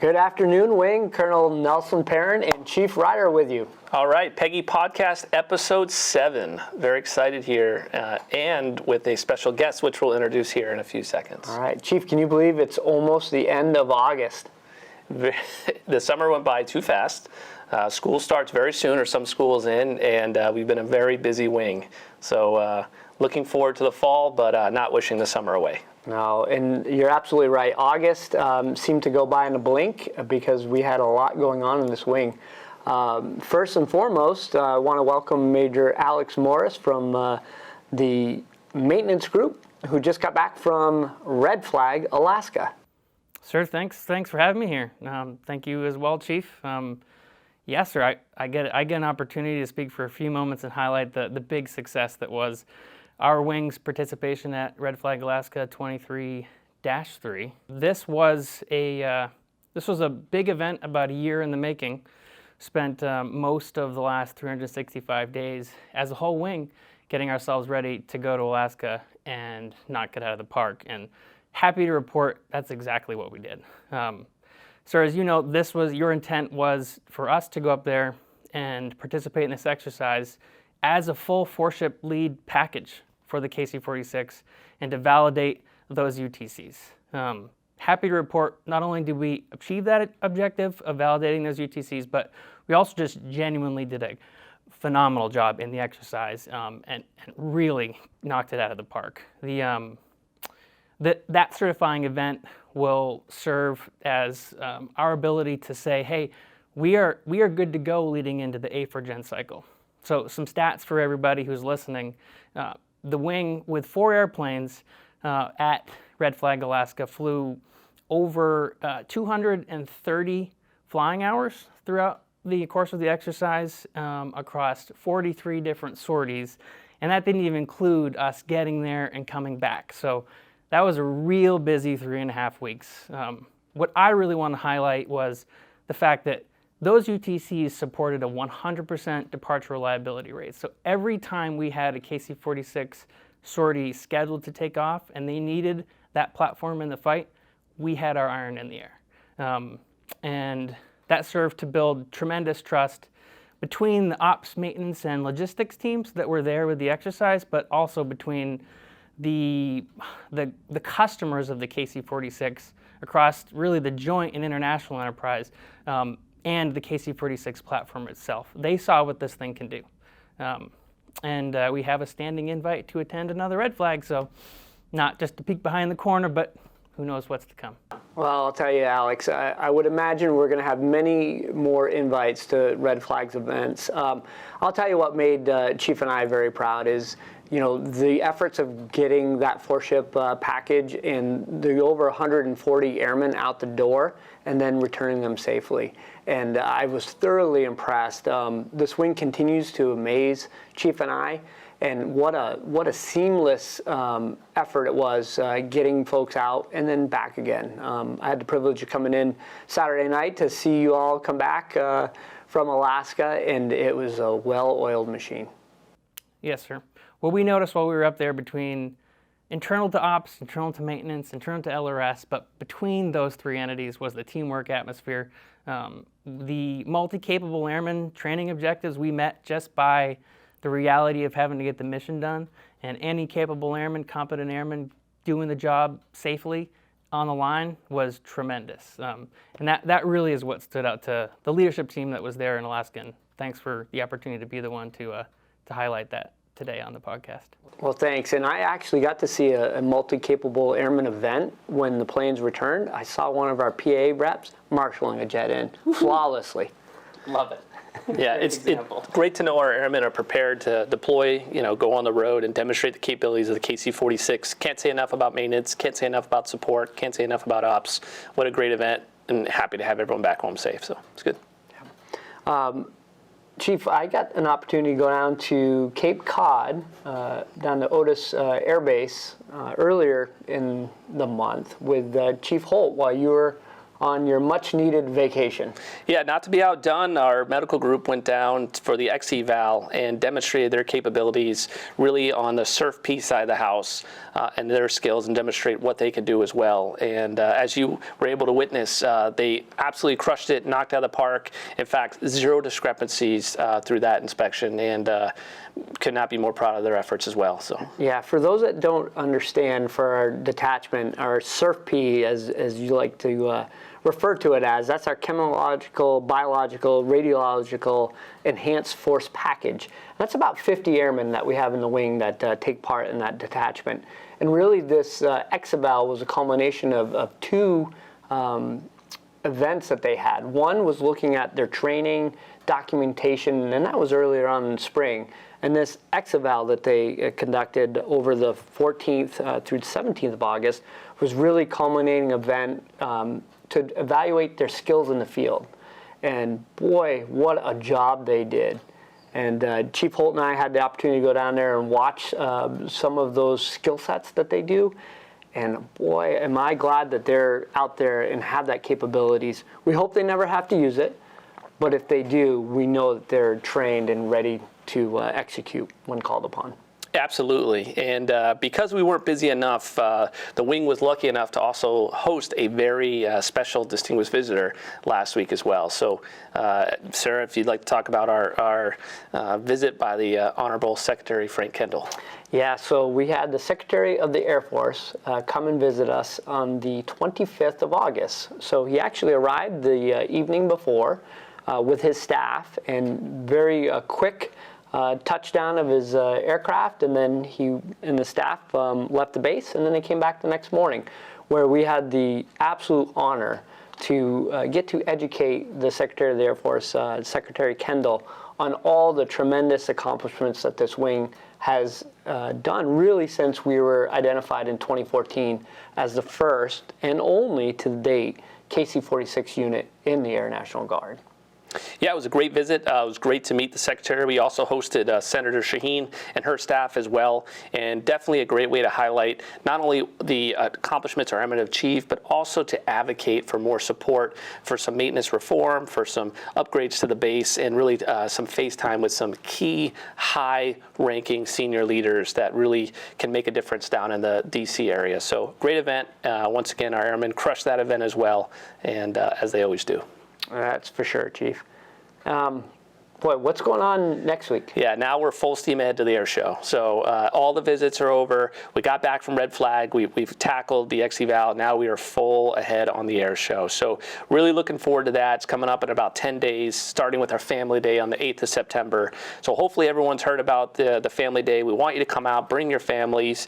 Good afternoon, Wing. Colonel Nelson Perron and Chief Reiter with you. All right, Peggy Podcast Episode 7. Very excited here, and with a special guest, which we'll introduce here in a few seconds. All right, Chief, can you believe it's almost the end of August? The summer went by too fast. School starts very soon, or some schools in, and we've been a very busy wing. So looking forward to the fall, but not wishing the summer away. No, and you're absolutely right. August seemed to go by in a blink because we had a lot going on in this wing. First and foremost, I want to welcome Major Alex Morris from the maintenance group who just got back from Red Flag, Alaska. Sir, thanks for having me here. Thank you as well, Chief. Yes, sir, I get an opportunity to speak for a few moments and highlight the big success that was our wing's participation at Red Flag Alaska 23-3. This was a big event, about a year in the making. Spent most of the last 365 days as a whole wing getting ourselves ready to go to Alaska and knock it out of the park. And happy to report that's exactly what we did. Sir, as you know, your intent was for us to go up there and participate in this exercise as a full four-ship lead package for the KC-46 and to validate those UTCs. Happy to report not only did we achieve that objective of validating those UTCs, but we also just genuinely did a phenomenal job in the exercise and really knocked it out of the park. That certifying event will serve as our ability to say, hey, we are good to go leading into the A4Gen cycle. So some stats for everybody who's listening. The wing with 4 airplanes at Red Flag Alaska flew over 230 flying hours throughout the course of the exercise across 43 different sorties, and that didn't even include us getting there and coming back. So that was a real busy 3.5 weeks. What I really want to highlight was the fact that those UTCs supported a 100% departure reliability rate. So every time we had a KC-46 sortie scheduled to take off and they needed that platform in the fight, we had our iron in the air. And that served to build tremendous trust between the ops, maintenance, and logistics teams that were there with the exercise, but also between the customers of the KC-46 across really the joint and international enterprise and the KC-46 platform itself. They saw what this thing can do. And we have a standing invite to attend another Red Flag, so not just to peek behind the corner, but who knows what's to come. Well, I'll tell you, Alex, I would imagine we're going to have many more invites to Red Flags events. I'll tell you what made Chief and I very proud is, the efforts of getting that 4-ship package and the over 140 airmen out the door and then returning them safely. And I was thoroughly impressed. This wing continues to amaze Chief and I, and what a seamless effort it was getting folks out and then back again. I had the privilege of coming in Saturday night to see you all come back from Alaska, and it was a well-oiled machine. Yes, sir. What we noticed while we were up there between internal to ops, internal to maintenance, internal to LRS, but between those 3 entities was the teamwork atmosphere. The multi-capable airmen training objectives we met just by the reality of having to get the mission done, and any capable airman, competent airman doing the job safely on the line was tremendous. And that really is what stood out to the leadership team that was there in Alaska. And thanks for the opportunity to be the one to highlight that today on the podcast. Well, thanks. And I actually got to see a multi-capable airman event when the planes returned. I saw one of our PA reps marshaling a jet in flawlessly. Love it. Yeah, it's great to know our airmen are prepared to deploy, go on the road and demonstrate the capabilities of the KC-46. Can't say enough about maintenance, can't say enough about support, can't say enough about ops. What a great event, and happy to have everyone back home safe, so it's good. Chief, I got an opportunity to go down to Cape Cod, down to Otis Air Base earlier in the month with Chief Holt while you were on your much-needed vacation. Yeah, not to be outdone, our medical group went down for the eval and demonstrated their capabilities really on the surf Pease side of the house and their skills, and demonstrate what they could do as well. And as you were able to witness, they absolutely crushed it, knocked out of the park. In fact, zero discrepancies through that inspection, and could not be more proud of their efforts as well. So yeah, for those that don't understand, for our detachment, our surf P, as you like to refer to it as, that's our chemical, biological, radiological enhanced force package. That's about 50 airmen that we have in the wing that take part in that detachment. And really this eval was a culmination of two events that they had. One was looking at their training, documentation, and that was earlier on in spring. And this eval that they conducted over the 14th through the 17th of August was really culminating event to evaluate their skills in the field. And boy, what a job they did. And Chief Holt and I had the opportunity to go down there and watch some of those skill sets that they do. And boy, am I glad that they're out there and have that capabilities. We hope they never have to use it, but if they do, we know that they're trained and ready to execute when called upon. Absolutely, and because we weren't busy enough, the wing was lucky enough to also host a very special distinguished visitor last week as well. So, Sarah, if you'd like to talk about our visit by the Honorable Secretary Frank Kendall. Yeah, so we had the Secretary of the Air Force come and visit us on the 25th of August. So he actually arrived the evening before with his staff, and very quick touchdown of his aircraft, and then he and the staff left the base, and then they came back the next morning, where we had the absolute honor to get to educate the Secretary of the Air Force, Secretary Kendall, on all the tremendous accomplishments that this wing has done really since we were identified in 2014 as the first and only to date KC-46 unit in the Air National Guard. Yeah, it was a great visit. It was great to meet the Secretary. We also hosted Senator Shaheen and her staff as well, and definitely a great way to highlight not only the accomplishments our airmen have achieved, but also to advocate for more support for some maintenance reform, for some upgrades to the base, and really some face time with some key high-ranking senior leaders that really can make a difference down in the D.C. area. So great event. Once again, our airmen crushed that event as well, and as they always do. That's for sure, Chief. Boy, what's going on next week? Yeah, now we're full steam ahead to the air show. So all the visits are over. We got back from Red Flag. We've tackled the eval. Now we are full ahead on the air show. So really looking forward to that. It's coming up in about 10 days, starting with our Family Day on the 8th of September. So hopefully everyone's heard about the Family Day. We want you to come out, bring your families,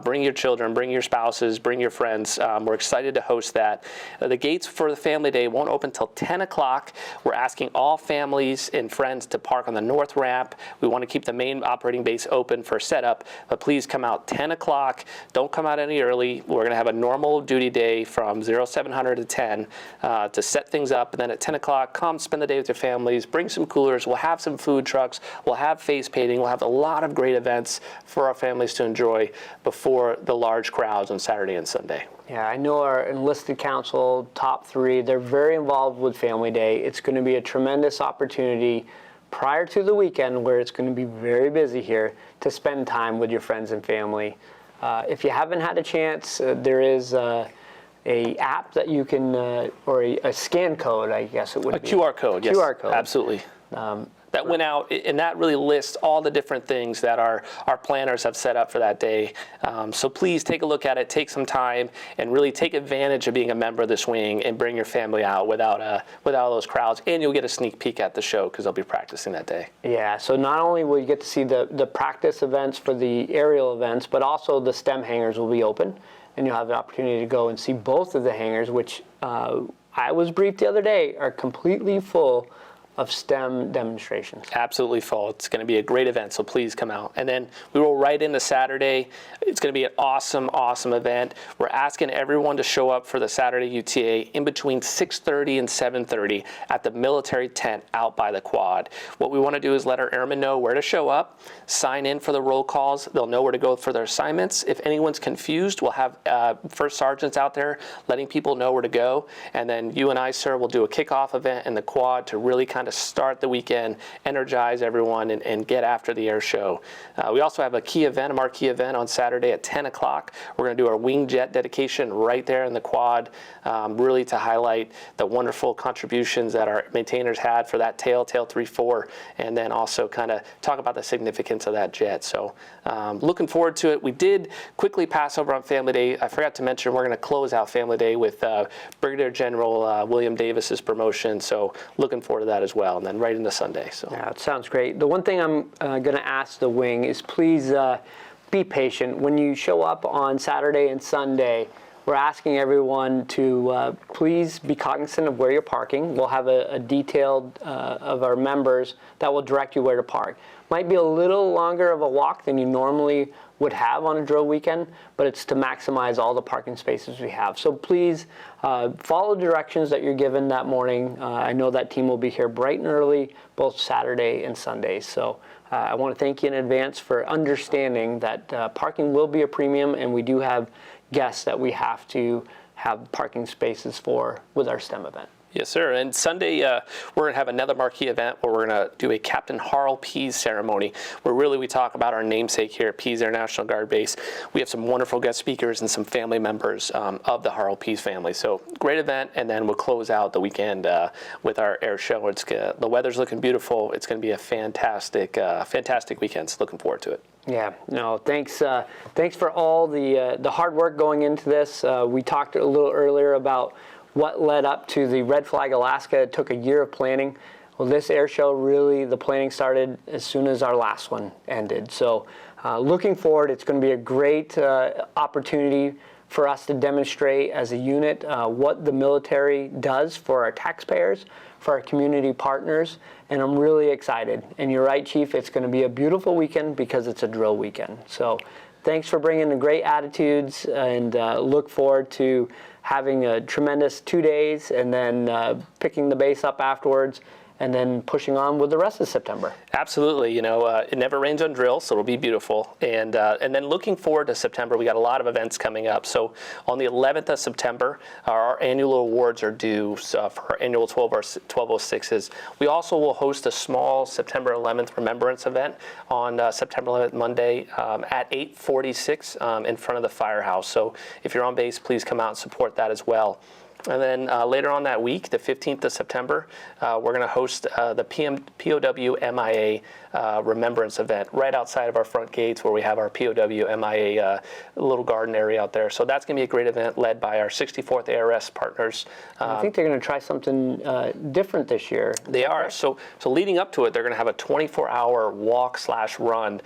bring your children, bring your spouses, bring your friends. We're excited to host that. The gates for the Family Day won't open until 10 o'clock. We're asking all families and friends to park on the north ramp. We want to keep the main operating base open for setup, but please come out 10 o'clock. Don't come out any early. We're going to have a normal duty day from 0700 to 10 to set things up, and then at 10 o'clock, come spend the day with your families, bring some coolers. We'll have some food trucks. We'll have face painting. We'll have a lot of great events for our families to enjoy before the large crowds on Saturday and Sunday. Yeah, I know our enlisted council, top three, they're very involved with Family Day. It's going to be a tremendous opportunity prior to the weekend, where it's going to be very busy here, to spend time with your friends and family. If you haven't had a chance, there is a app that you can, or a scan code, I guess it would be. A QR code, yes. QR code. Absolutely. That went out, and that really lists all the different things that our planners have set up for that day. So please take a look at it, take some time, and really take advantage of being a member of this wing and bring your family out without all those crowds. And you'll get a sneak peek at the show because they'll be practicing that day. Yeah, so not only will you get to see the practice events for the aerial events, but also the STEM hangars will be open, and you'll have the opportunity to go and see both of the hangars, which I was briefed the other day are completely full of STEM demonstrations. Absolutely full. It's going to be a great event, so please come out. And then we roll right into Saturday. It's going to be an awesome, awesome event. We're asking everyone to show up for the Saturday UTA in between 6:30 and 7:30 at the military tent out by the quad. What we want to do is let our airmen know where to show up, sign in for the roll calls. They'll know where to go for their assignments. If anyone's confused, we'll have first sergeants out there letting people know where to go. And then you and I, sir, will do a kickoff event in the quad to really kind of start the weekend, energize everyone, and get after the air show. We also have a marquee event on Saturday at 10 o'clock. We're going to do our wing jet dedication right there in the quad, really to highlight the wonderful contributions that our maintainers had for that tail 3-4, and then also kind of talk about the significance of that jet. So looking forward to it. We did quickly pass over on Family Day. I forgot to mention we're going to close out Family Day with Brigadier General William Davis's promotion, so looking forward to that as well, and then right into Sunday. So yeah, it sounds great. The one thing I'm going to ask the wing is please be patient. When you show up on Saturday and Sunday, we're asking everyone to please be cognizant of where you're parking. We'll have a detailed of our members that will direct you where to park. Might be a little longer of a walk than you normally would have on a drill weekend, but it's to maximize all the parking spaces we have. So please follow directions that you're given that morning. I know that team will be here bright and early, both Saturday and Sunday. So I want to thank you in advance for understanding that parking will be a premium, and we do have guests that we have to have parking spaces for with our STEM event. Yes, sir. And Sunday, we're going to have another marquee event where we're going to do a Captain Harl Pease ceremony, where really we talk about our namesake here at Pease Air National Guard Base. We have some wonderful guest speakers and some family members of the Harl Pease family. So great event, and then we'll close out the weekend with our air show. The weather's looking beautiful. It's going to be a fantastic weekend. So looking forward to it. Yeah, no, thanks for all the hard work going into this. We talked a little earlier about what led up to the Red Flag Alaska. It took a year of planning. Well, this air show, really, the planning started as soon as our last one ended. So looking forward, it's going to be a great opportunity for us to demonstrate as a unit what the military does for our taxpayers, for our community partners, and I'm really excited. And you're right, Chief, it's going to be a beautiful weekend because it's a drill weekend. So thanks for bringing the great attitudes, and look forward to having a tremendous 2 days, and then picking the base up afterwards, and then pushing on with the rest of September. Absolutely. It never rains on drill, so it'll be beautiful. And then looking forward to September, we got a lot of events coming up. So on the 11th of September, our annual awards are due for our annual 1206s. We also will host a small September 11th remembrance event on September 11th, Monday, at 8:46 in front of the firehouse. So if you're on base, please come out and support that as well. And then later on that week, the 15th of September, we're going to host the POW MIA remembrance event right outside of our front gates, where we have our POW MIA little garden area out there. So that's going to be a great event led by our 64th ARS partners. I think they're going to try something different this year. They are. So leading up to it, they're going to have a 24-hour walk/run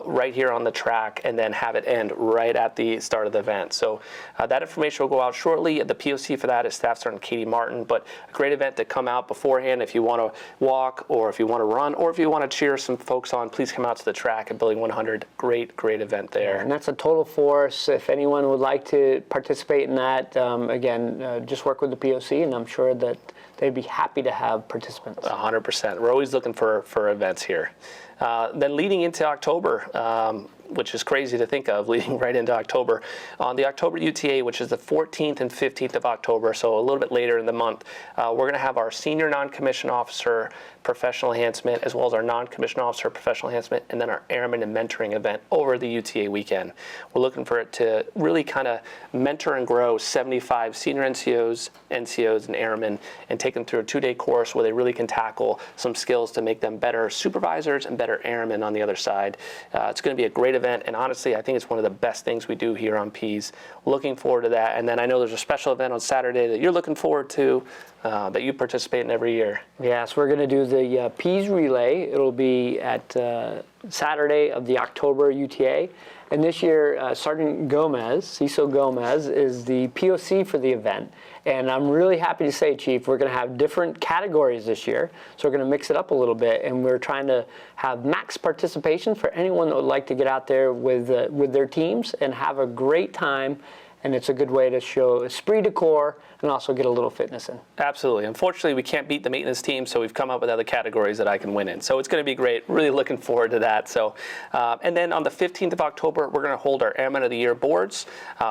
right here on the track, and then have it end right at the start of the event. So that information will go out shortly. The POC for that is Staff Sergeant Katie Martin, but a great event to come out beforehand if you want to walk, or if you want to run, or if you want to cheer some folks on. Please come out to the track at Building 100. Great event there. And that's a total force. If anyone would like to participate in that, again, just work with the POC, and I'm sure that they'd be happy to have participants. 100%. We're always looking for events here. Then leading into October, which is crazy to think of, leading right into October. On the October UTA, which is the 14th and 15th of October, so a little bit later in the month, we're going to have our Senior Non-Commissioned Officer Professional Enhancement, as well as our Non-Commissioned Officer Professional Enhancement, and then our Airmen and Mentoring event over the UTA weekend. We're looking for it to really kind of mentor and grow 75 senior NCOs, and airmen, and take them through a 2-day course where they really can tackle some skills to make them better supervisors and better airmen on the other side. It's going to be a great event, and honestly, I think it's one of the best things we do here on Pease. Looking forward to that. And then I know there's a special event on Saturday that you're looking forward to, that you participate in every year. Yes, we're going to do the Pease Relay. It'll be at Saturday of the October UTA. And this year, Sergeant Gomez, Cecil Gomez, is the POC for the event. And I'm really happy to say, Chief, we're going to have different categories this year. So we're going to mix it up a little bit. And we're trying to have max participation for anyone that would like to get out there with their teams and have a great time. And it's a good way to show esprit de corps and also get a little fitness in. Absolutely. Unfortunately, we can't beat the maintenance team, so we've come up with other categories that I can win in. So it's going to be great. Really looking forward to that. So, and then on the 15th of October, we're going to hold our Airmen of the Year boards.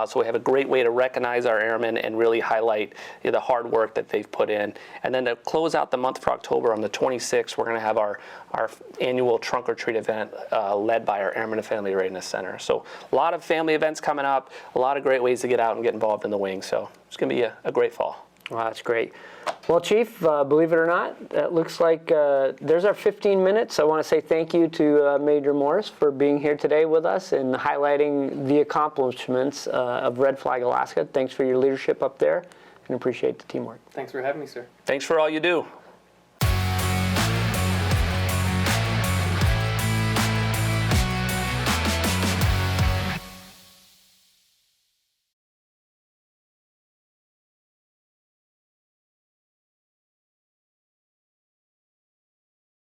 So we have a great way to recognize our airmen and really highlight the hard work that they've put in. And then to close out the month for October, on the 26th, we're going to have our annual trunk or treat event led by our Airmen and Family Readiness Center. So a lot of family events coming up, a lot of great ways to get out and get involved in the wing. So it's going to be a great fall. Wow, that's great. Well, Chief, believe it or not, it looks like there's our 15 minutes. I want to say thank you to Major Morris for being here today with us and highlighting the accomplishments of Red Flag Alaska. Thanks for your leadership up there and appreciate the teamwork. Thanks for having me, sir. Thanks for all you do.